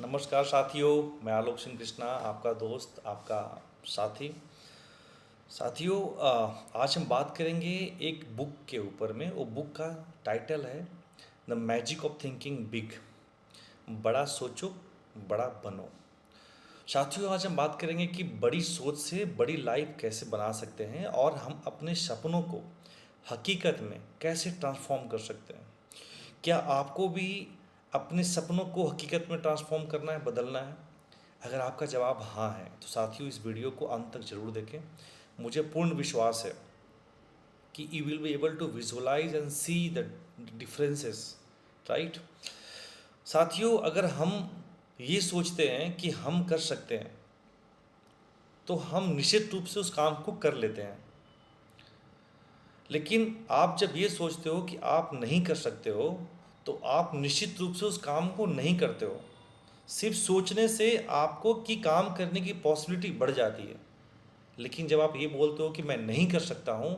नमस्कार साथियों, मैं आलोक सिंह कृष्णा, आपका दोस्त, आपका साथी। साथियों, आज हम बात करेंगे एक बुक के ऊपर में। वो बुक का टाइटल है the magic of thinking big. बड़ा सोचो, बड़ा बनो। साथियों, आज हम बात करेंगे कि बड़ी सोच से बड़ी लाइफ कैसे बना सकते हैं और हम अपने सपनों को हकीकत में कैसे ट्रांसफॉर्म कर सकते हैं। क्या आपको भी अपने सपनों को हकीकत में ट्रांसफॉर्म करना है, बदलना है? अगर आपका जवाब हाँ है तो साथियों इस वीडियो को अंत तक जरूर देखें। मुझे पूर्ण विश्वास है कि you will be able to visualise and see the differences, right. साथियों, अगर हम ये सोचते हैं कि हम कर सकते हैं तो हम निश्चित रूप से उस काम को कर लेते हैं। लेकिन आप जब ये सोचते हो कि आप नहीं कर सकते हो तो आप निश्चित रूप से उस काम को नहीं करते हो। सिर्फ सोचने से आपको कि काम करने की पॉसिबिलिटी बढ़ जाती है, लेकिन जब आप ये बोलते हो कि मैं नहीं कर सकता हूँ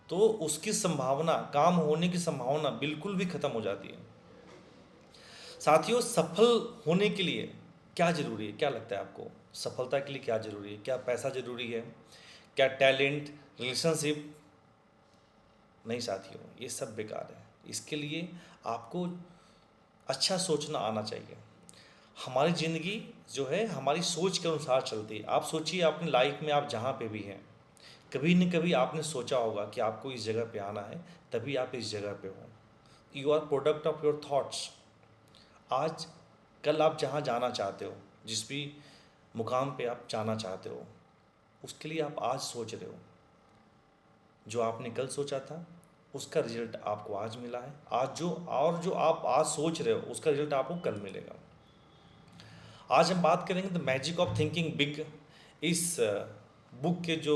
तो उसकी संभावना, काम होने की संभावना बिल्कुल भी खत्म हो जाती है। साथियों, सफल होने के लिए क्या ज़रूरी है? क्या लगता है आपको? सफलता के लिए क्या ज़रूरी है? क्या पैसा ज़रूरी है? क्या टैलेंट, रिलेशनशिप? नहीं साथियों, ये सब बेकार है। इसके लिए आपको अच्छा सोचना आना चाहिए। हमारी ज़िंदगी जो है हमारी सोच के अनुसार चलती है। आप सोचिए, अपनी लाइफ में आप जहाँ पे भी हैं, कभी न कभी आपने सोचा होगा कि आपको इस जगह पे आना है, तभी आप इस जगह पे हो। You are product of your thoughts. आज कल आप जहाँ जाना चाहते हो, जिस भी मुकाम पे आप जाना चाहते हो, उसके लिए आप आज सोच रहे हो। जो आपने कल सोचा था उसका रिजल्ट आपको आज मिला है। आज जो आप आज सोच रहे हो उसका रिजल्ट आपको कल मिलेगा। आज हम बात करेंगे the magic of thinking big. इस बुक के जो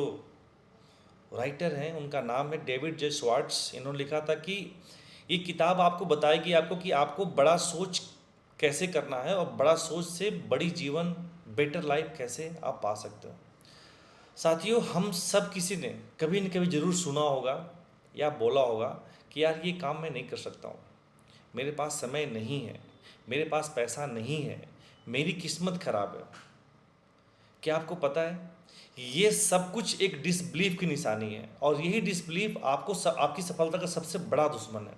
राइटर हैं उनका नाम है डेविड जे श्वार्ट्ज। इन्होंने लिखा था कि ये किताब आपको बताएगी आपको कि आपको बड़ा सोच कैसे करना है और बड़ा सोच से बड़ी जीवन, बेटर लाइफ कैसे आप पा सकते हो। साथियों, हम सब किसी ने कभी न कभी ज़रूर सुना होगा या बोला होगा कि यार ये काम मैं नहीं कर सकता हूँ, मेरे पास समय नहीं है, मेरे पास पैसा नहीं है, मेरी किस्मत खराब है। क्या आपको पता है ये सब कुछ एक डिसबिलीफ की निशानी है और यही डिसबिलीफ आपकी सफलता का सबसे बड़ा दुश्मन है।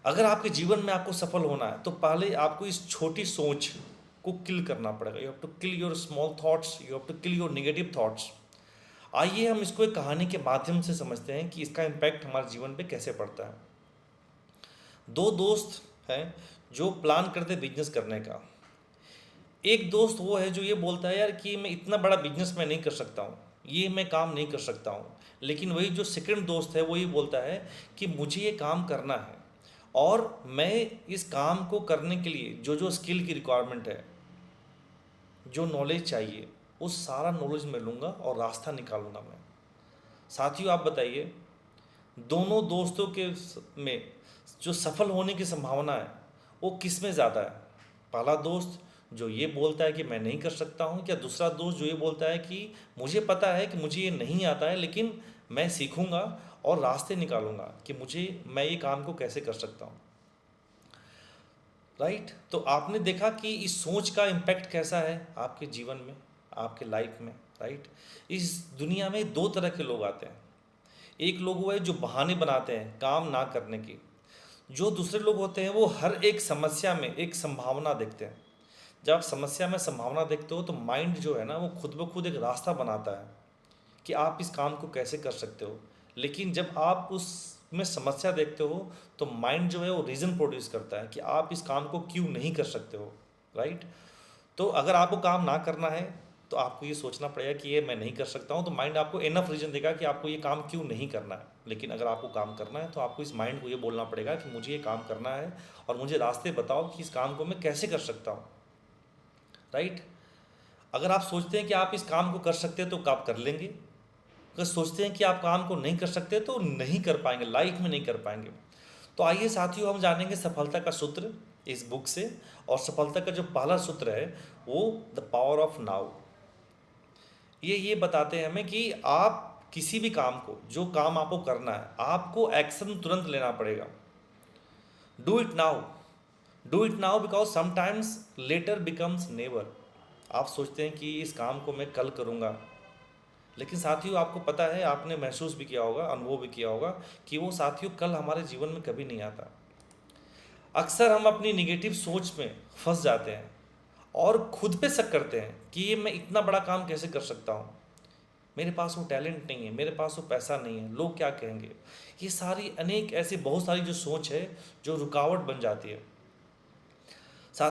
अगर आपके जीवन में आपको सफल होना है तो पहले आपको इस छोटी सोच को किल करना पड़ेगा। You have to kill your small thoughts, you have to kill your negative thoughts. आइए हम इसको एक कहानी के माध्यम से समझते हैं कि इसका इम्पैक्ट हमारे जीवन पे कैसे पड़ता है। दो दोस्त हैं जो प्लान करते बिजनेस करने का। एक दोस्त वो है जो ये बोलता है यार कि मैं इतना बड़ा बिजनेस मैं नहीं कर सकता हूँ, ये मैं काम नहीं कर सकता हूँ। लेकिन वही जो सेकंड दोस्त है वो ये बोलता है कि मुझे ये काम करना है और मैं इस काम को करने के लिए जो जो स्किल की रिक्वायरमेंट है, जो नॉलेज चाहिए, वो सारा नॉलेज मैं लूँगा और रास्ता निकालूंगा मैं। साथियों, आप बताइए दोनों दोस्तों के में जो सफल होने की संभावना है वो किस में ज़्यादा है? पहला दोस्त जो ये बोलता है कि मैं नहीं कर सकता हूँ, क्या दूसरा दोस्त जो ये बोलता है कि मुझे पता है कि मुझे ये नहीं आता है लेकिन मैं सीखूँगा और रास्ते निकालूंगा कि मैं ये काम को कैसे कर सकता हूँ, राइट। तो आपने देखा कि इस सोच का इम्पैक्ट कैसा है आपके जीवन में, आपके लाइफ में, राइट। इस दुनिया में दो तरह के लोग आते हैं। एक लोग वो है जो बहाने बनाते हैं काम ना करने की। जो दूसरे लोग होते हैं वो हर एक समस्या में एक संभावना देखते हैं। जब आप समस्या में संभावना देखते हो तो माइंड जो है ना वो खुद ब खुद एक रास्ता बनाता है कि आप इस काम को कैसे कर सकते हो। लेकिन जब आप उसमें समस्या देखते हो तो माइंड जो है वो रीज़न प्रोड्यूस करता है कि आप इस काम को क्यों नहीं कर सकते हो, राइट। तो अगर आपको काम ना करना है तो आपको ये सोचना पड़ेगा कि ये मैं नहीं कर सकता हूँ, तो माइंड आपको इनफ रीज़न देगा कि आपको ये काम क्यों नहीं करना है। लेकिन अगर आपको काम करना है तो आपको इस माइंड को ये बोलना पड़ेगा कि मुझे ये काम करना है और मुझे रास्ते बताओ कि इस काम को मैं कैसे कर सकता हूँ, राइट। अगर आप सोचते हैं कि आप इस काम को कर सकते हैं तो आप कर लेंगे। अगर सोचते हैं कि आप काम को नहीं कर सकते तो नहीं कर पाएंगे, लाइफ में नहीं कर पाएंगे। तो आइए साथियों, हम जानेंगे सफलता का सूत्र इस बुक से। और सफलता का जो पहला सूत्र है वो द पावर ऑफ नाउ। ये बताते हैं हमें कि आप किसी भी काम को, जो काम आपको करना है, आपको एक्शन तुरंत लेना पड़ेगा। Do it now. Do it now because sometimes letter becomes never. आप सोचते हैं कि इस काम को मैं कल करूँगा, लेकिन साथियों आपको पता है, आपने महसूस भी किया होगा, अनुभव भी किया होगा कि वो साथियों कल हमारे जीवन में कभी नहीं आता। अक्सर हम अपनी निगेटिव सोच में फंस जाते हैं और खुद पे शक करते हैं कि ये मैं इतना बड़ा काम कैसे कर सकता हूँ, मेरे पास वो टैलेंट नहीं है, मेरे पास वो पैसा नहीं है, लोग क्या कहेंगे। ये सारी अनेक ऐसी बहुत सारी जो सोच है जो रुकावट बन जाती है।